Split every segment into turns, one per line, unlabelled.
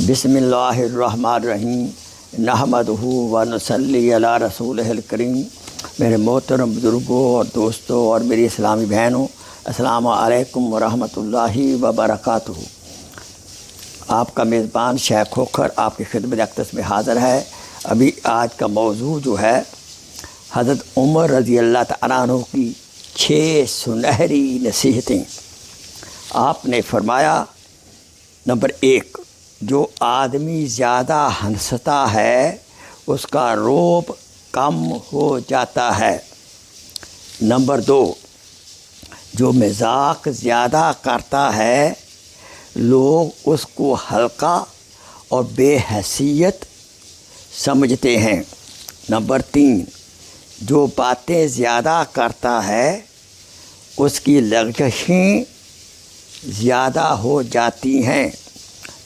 बिस्मिल्लाहिर्रहमानिर्रहीम नहमदुहु व नसल्ली अला रसूलिहिल करीम। मेरे मोहतरम बुजुर्गों और दोस्तों और मेरी इस्लामी बहनों, अस्सलामु अलैकुम व रहमतुल्लाहि व बरकातुहू। आपका मेज़बान शेख खोखर आपकी खिदमत अक़दस में हाज़िर है। अभी आज का मौजू जो है हज़रत उमर रज़ी अल्लाह तआला अन्हु की 6 सुनहरी नसीहतें। आपने फरमाया, नंबर 1, जो आदमी ज़्यादा हंसता है उसका रोब कम हो जाता है। नंबर 2, जो मज़ाक ज़्यादा करता है लोग उसको हल्का और बेहैसियत समझते हैं। नंबर 3, जो बातें ज़्यादा करता है उसकी लग़ज़शें ज़्यादा हो जाती हैं।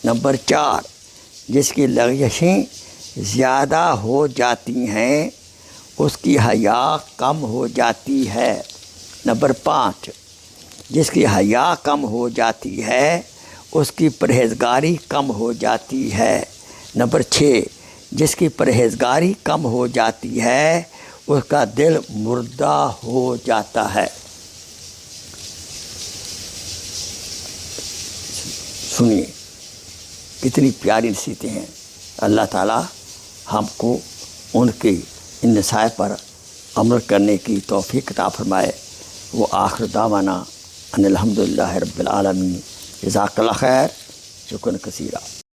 नंबर 4, जिसकी लग़ज़शें ज़्यादा हो जाती हैं उसकी हया कम हो जाती है। नंबर 5, जिसकी हया कम हो जाती है उसकी परहेज़गारी कम हो जाती है। नंबर 6, जिसकी परहेज़गारी कम हो जाती है उसका दिल मुर्दा हो जाता है। सुनिए कितनी प्यारी नसीहतें हैं। अल्लाह ताला हमको उनके इन नसाइह पर अमल करने की तौफ़ीक़ अता फ़रमाए। वो आखिर दावाना अनिल हम्दुलिल्लाहि रब्बिल आलमीन। जज़ाकल्लाह खैर, शुक्रन कसीरा।